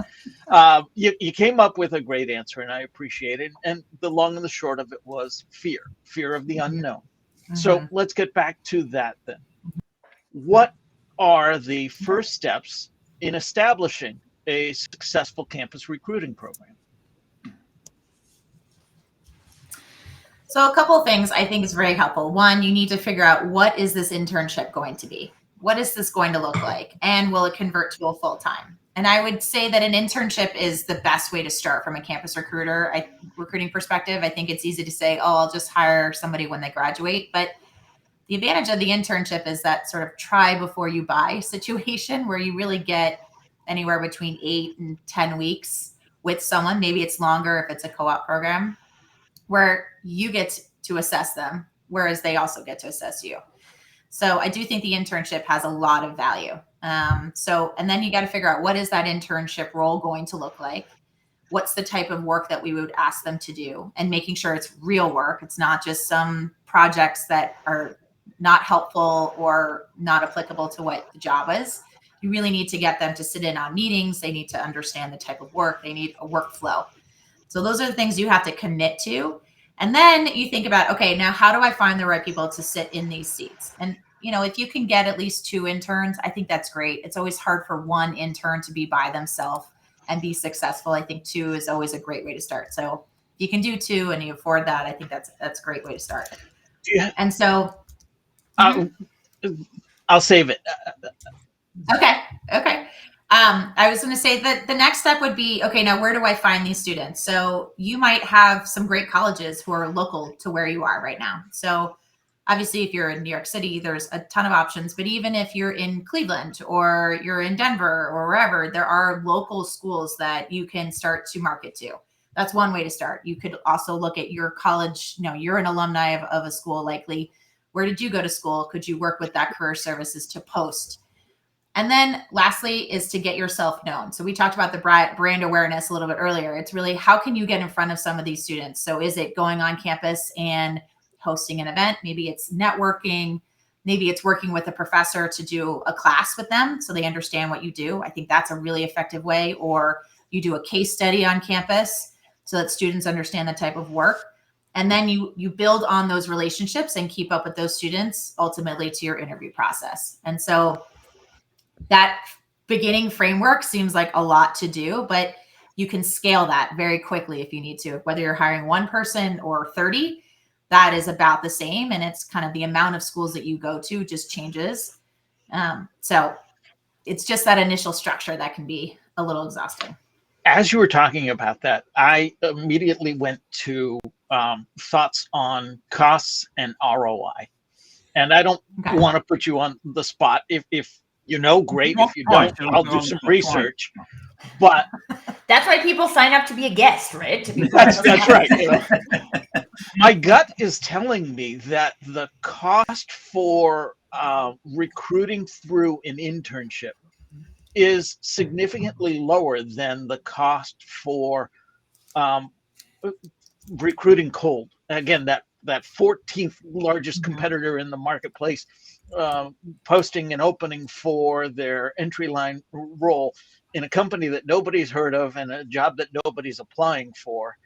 you came up with a great answer, and I appreciate it. And the long and the short of it was fear of the unknown. So let's get back to that then. What are the first steps in establishing a successful campus recruiting program? So a couple of things I think is very helpful. One, you need to figure out, what is this internship going to be? What is this going to look like? And will it convert to a full-time? And I would say that an internship is the best way to start from a campus recruiting perspective. I think it's easy to say, oh, I'll just hire somebody when they graduate. But the advantage of the internship is that sort of try before you buy situation, where you really get anywhere between 8 and 10 weeks with someone. Maybe it's longer if it's a co-op program, where you get to assess them, whereas they also get to assess you. So I do think the internship has a lot of value. And then you got to figure out, what is that internship role going to look like? What's the type of work that we would ask them to do? And making sure it's real work. It's not just some projects that are not helpful or not applicable to what the job is. You really need to get them to sit in on meetings. They need to understand the type of work. They need a workflow. So those are the things you have to commit to. And then you think about, okay, now how do I find the right people to sit in these seats? And, if you can get at least 2 interns, I think that's great. It's always hard for one intern to be by themselves and be successful. I think 2 is always a great way to start. So if you can do 2 and you afford that, I think that's a great way to start. Yeah. And so I'll save it. Okay. I was going to say that the next step would be, okay, now where do I find these students? So you might have some great colleges who are local to where you are right now. So obviously, if you're in New York City, there's a ton of options. But even if you're in Cleveland or you're in Denver or wherever, there are local schools that you can start to market to. That's one way to start. You could also look at your college. You're an alumni of a school likely. Where did you go to school? Could you work with that career services to post? And then lastly is to get yourself known. So we talked about the brand awareness a little bit earlier. It's really, how can you get in front of some of these students? So is it going on campus and hosting an event? Maybe it's networking. Maybe it's working with a professor to do a class with them so they understand what you do. I think that's a really effective way. Or you do a case study on campus so that students understand the type of work. And then you build on those relationships and keep up with those students ultimately to your interview process. And so that beginning framework seems like a lot to do, but you can scale that very quickly if you need to. Whether you're hiring one person or 30, that is about the same. And it's kind of the amount of schools that you go to just changes. So it's just that initial structure that can be a little exhausting. As you were talking about that, I immediately went to thoughts on costs and ROI. And I don't want to put you on the spot. If you know, great. If you don't, I'll do some research. But that's why people sign up to be a guest, right? That's right. My gut is telling me that the cost for recruiting through an internship is significantly lower than the cost for recruiting cold. Again, that 14th largest competitor in the marketplace posting an opening for their entry line role in a company that nobody's heard of and a job that nobody's applying for,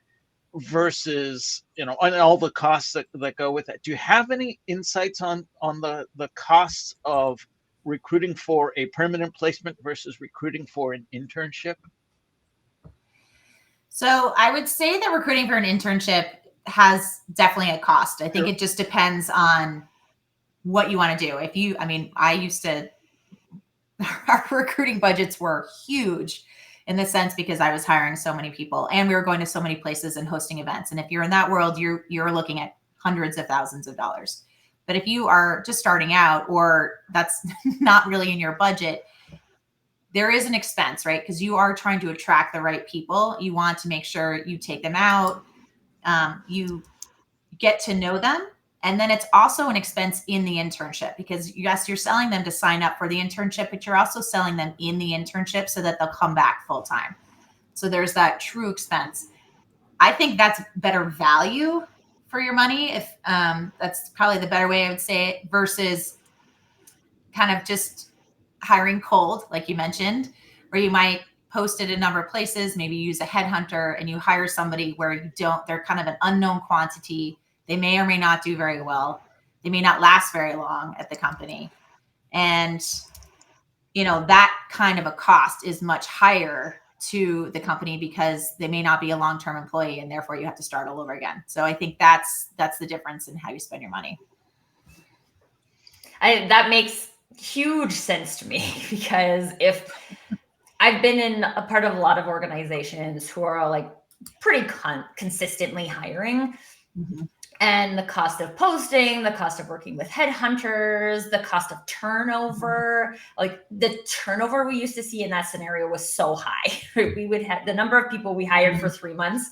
versus and all the costs that go with it. Do you have any insights on the costs of recruiting for a permanent placement versus recruiting for an internship? So I would say that recruiting for an internship has definitely a cost. I think it just depends on what you want to do. Our recruiting budgets were huge in the sense because I was hiring so many people and we were going to so many places and hosting events. And if you're in that world, you're looking at hundreds of thousands of dollars. But if you are just starting out or that's not really in your budget, there is an expense, right? Because you are trying to attract the right people. You want to make sure you take them out, you get to know them. And then it's also an expense in the internship because yes, you're selling them to sign up for the internship, but you're also selling them in the internship so that they'll come back full time. So there's that true expense. I think that's better value for your money. If that's probably the better way I would say it versus kind of just hiring cold, like you mentioned, where you might post it a number of places, maybe use a headhunter and you hire somebody where they're kind of an unknown quantity. They may or may not do very well. They may not last very long at the company. And, that kind of a cost is much higher to the company because they may not be a long-term employee and therefore you have to start all over again. So I think that's the difference in how you spend your money. That makes huge sense to me because if I've been in a part of a lot of organizations who are like pretty consistently hiring, and the cost of posting, the cost of working with headhunters, the cost of turnover, like the turnover we used to see in that scenario was so high. We would have the number of people we hired for 3 months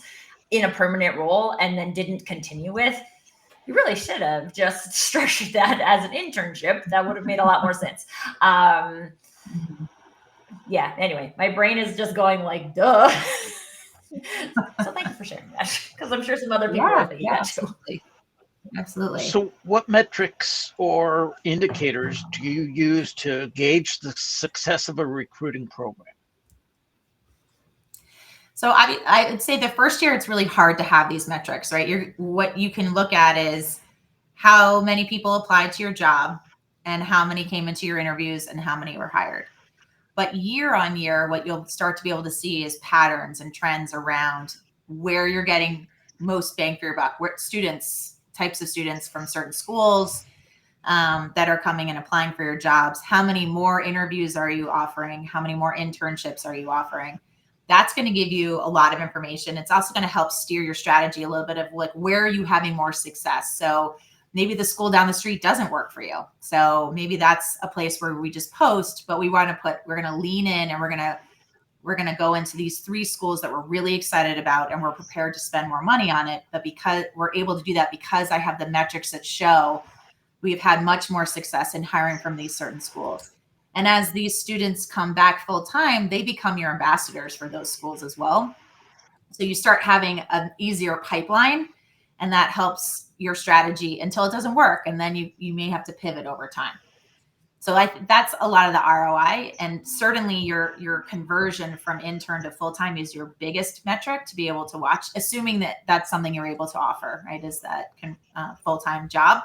in a permanent role and then didn't continue with. You really should have just structured that as an internship. That would have made a lot more sense. Yeah, anyway, my brain is just going like, duh. So thank you for sharing that because I'm sure some other people are thinking that too. Absolutely. So what metrics or indicators do you use to gauge the success of a recruiting program? So I would say the first year, it's really hard to have these metrics, right? What you can look at is how many people applied to your job and how many came into your interviews and how many were hired. But year on year, what you'll start to be able to see is patterns and trends around where you're getting most bang for your buck, where types of students from certain schools, that are coming and applying for your jobs? How many more interviews are you offering? How many more internships are you offering? That's going to give you a lot of information. It's also going to help steer your strategy a little bit of like, where are you having more success? So maybe the school down the street doesn't work for you. So maybe that's a place where we just post, but we're going to lean in, and we're going to go into these 3 schools that we're really excited about, and we're prepared to spend more money on it. But because we're able to do that, because I have the metrics that show we've had much more success in hiring from these certain schools. And as these students come back full time, they become your ambassadors for those schools as well. So you start having an easier pipeline, and that helps your strategy until it doesn't work. And then you may have to pivot over time. So that's a lot of the ROI, and certainly your conversion from intern to full-time is your biggest metric to be able to watch, assuming that that's something you're able to offer, right? Is that full-time job.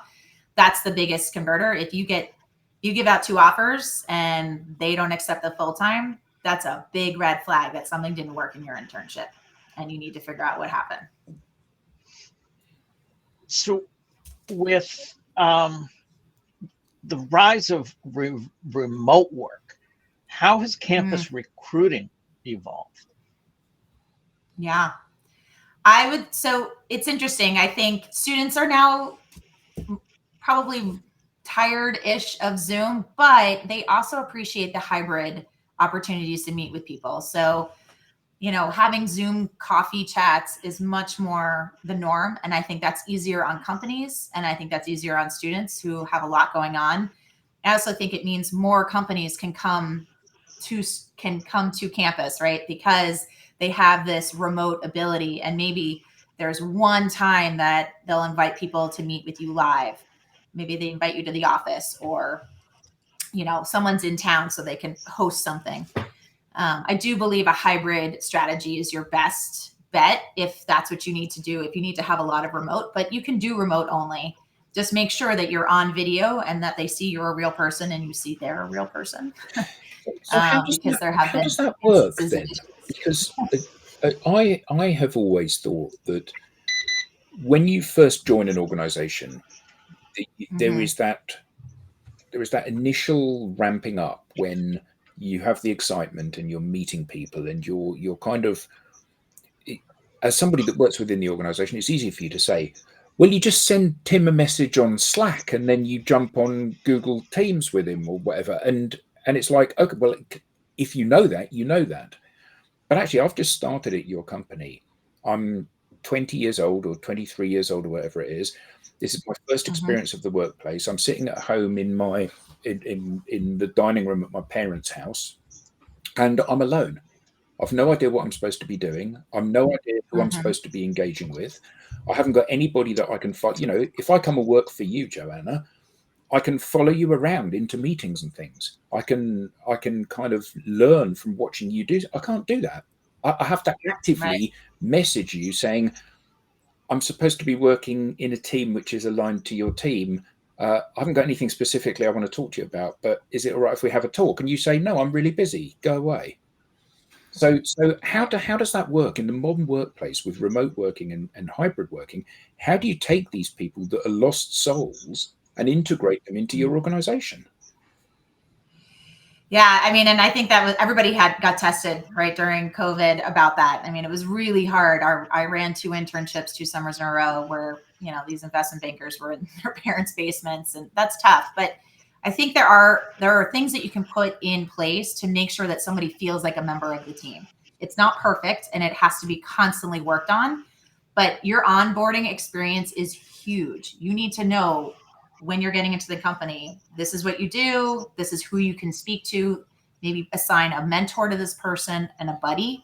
That's the biggest converter. If you give out 2 offers and they don't accept the full-time, that's a big red flag that something didn't work in your internship, and you need to figure out what happened. So with the rise of remote work, how has campus recruiting evolved? Yeah, so it's interesting. I think students are now probably tired-ish of Zoom, but they also appreciate the hybrid opportunities to meet with people. So, having Zoom coffee chats is much more the norm. And I think that's easier on companies. And I think that's easier on students who have a lot going on. I also think it means more companies can come to campus, right? Because they have this remote ability, and maybe there's one time that they'll invite people to meet with you live. Maybe they invite you to the office, or, someone's in town so they can host something. I do believe a hybrid strategy is your best bet if that's what you need to do, if you need to have a lot of remote, but you can do remote only. Just make sure that you're on video and that they see you're a real person and you see they're a real person. So how does that work then? Because I have always thought that when you first join an organization, there is that initial ramping up when you have the excitement and you're meeting people, and you're kind of, as somebody that works within the organization, it's easy for you to say, well, you just send Tim a message on Slack and then you jump on Google Teams with him or whatever. And it's like, okay, well, if you know that, you know that. But actually, I've just started at your company. I'm 20 years old or 23 years old or whatever it is. This is my first experience of the workplace. I'm sitting at home in the dining room at my parents' house, and I'm alone. I've no idea what I'm supposed to be doing. I've no idea who I'm supposed to be engaging with. I haven't got anybody that I can follow. If I come and work for you, Joanna, I can follow you around into meetings and things. I can kind of learn from watching you do. I can't do that. I have to actively message you saying, I'm supposed to be working in a team which is aligned to your team. I haven't got anything specifically I want to talk to you about, but is it all right if we have a talk? And you say, no, I'm really busy. Go away. So how does that work in the modern workplace with remote working and hybrid working? How do you take these people that are lost souls and integrate them into your organization? Yeah, I mean, and I think that everybody got tested right during COVID about that. I mean, it was really hard. I ran 2 internships 2 summers in a row where, these investment bankers were in their parents' basements, and that's tough. But I think there are things that you can put in place to make sure that somebody feels like a member of the team. It's not perfect, and it has to be constantly worked on, but your onboarding experience is huge. You need to know when you're getting into the company, this is what you do. This is who you can speak to. Maybe assign a mentor to this person and a buddy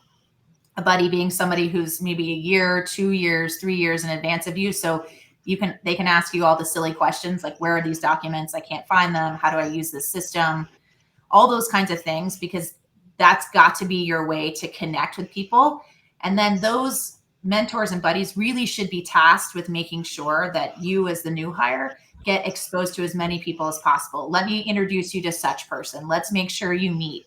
being somebody who's maybe a year, 2 years, 3 years in advance of you. So they can ask you all the silly questions like, where are these documents? I can't find them. How do I use this system? All those kinds of things, because that's got to be your way to connect with people. And then those mentors and buddies really should be tasked with making sure that you, as the new hire, get exposed to as many people as possible. Let me introduce you to such person. Let's make sure you meet.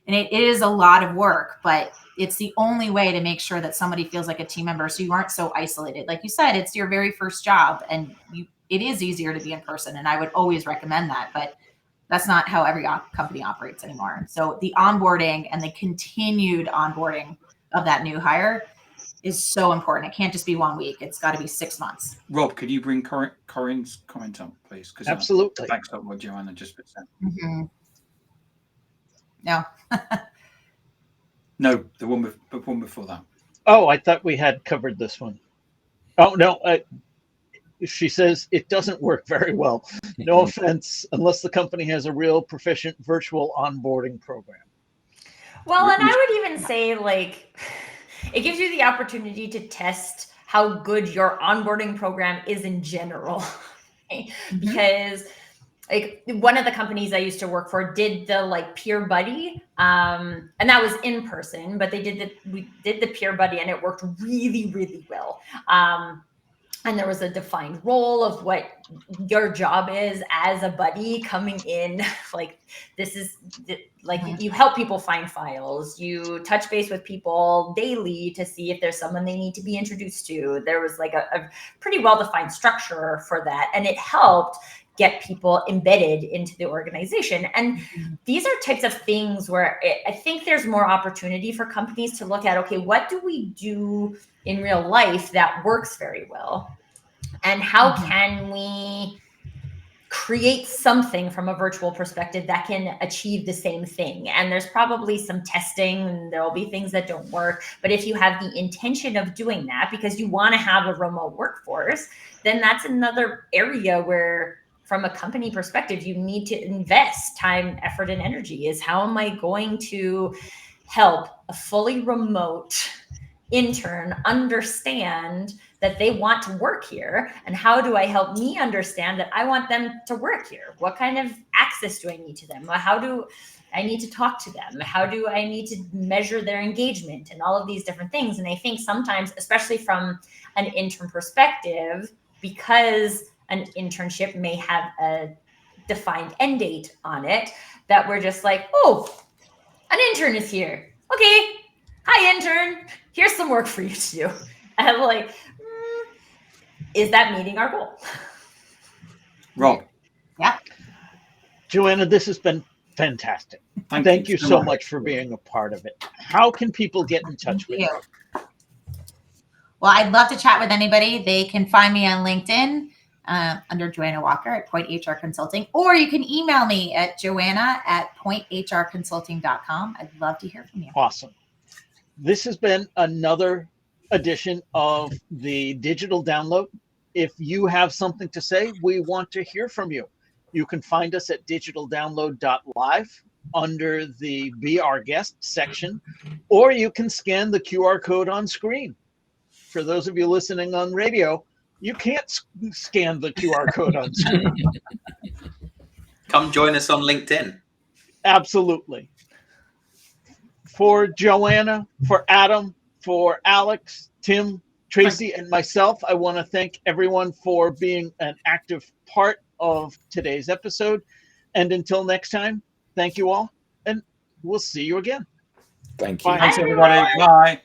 And it is a lot of work, but it's the only way to make sure that somebody feels like a team member, so you aren't so isolated. Like you said, it's your very first job, and it is easier to be in person, and I would always recommend that. But that's not how every company operates anymore. So the onboarding and the continued onboarding of that new hire is so important. It can't just be 1 week. It's got to be 6 months. Rob, could you bring Corinne's comment up, please? Because Absolutely. backs up what Joanna just said. Mm-hmm. No. No, the one before that. Oh, I thought we had covered this one. Oh, no. She says it doesn't work very well. No offense, unless the company has a real proficient virtual onboarding program. Well, and I would even say, like, it gives you the opportunity to test how good your onboarding program is in general. Because like one of the companies I used to work for did the like peer buddy, and that was in person, but we did the peer buddy, and it worked really, really well. And there was a defined role of what your job is as a buddy coming in. Like, this is like, you help people find files, you touch base with people daily to see if there's someone they need to be introduced to. There was like a pretty well-defined structure for that. And it helped get people embedded into the organization. And these are types of things where I think there's more opportunity for companies to look at, okay, what do we do in real life that works very well? And how can we create something from a virtual perspective that can achieve the same thing? And there's probably some testing, and there'll be things that don't work. But if you have the intention of doing that because you want to have a remote workforce, then that's another area where, from a company perspective, you need to invest time, effort, and energy. Is how am I going to help a fully remote intern understand that they want to work here? And how do I help me understand that I want them to work here? What kind of access do I need to them? How do I need to talk to them? How do I need to measure their engagement and all of these different things? And I think sometimes, especially from an intern perspective, because an internship may have a defined end date on it, that we're just like, oh, an intern is here. Okay. Hi, intern. Here's some work for you to do. And I'm like, is that meeting our goal? Rob. Yeah. Joanna, this has been fantastic. Thank you so much for being a part of it. How can people get in touch with you? Well, I'd love to chat with anybody. They can find me on LinkedIn under Joanna Walker at Point HR Consulting, or you can email me at joanna@pointhrconsulting.com. I'd love to hear from you. Awesome. This has been another edition of the Digital Download. If you have something to say, we want to hear from you. You can find us at digitaldownload.live under the Be Our Guest section, or you can scan the QR code on screen. For those of you listening on radio, you can't scan the QR code on screen. Come join us on LinkedIn. Absolutely. For Joanna, for Adam, for Alex, Tim, Tracy, and myself, I want to thank everyone for being an active part of today's episode. And until next time, thank you all, and we'll see you again. Thank you. Bye. Thanks, everybody. Bye.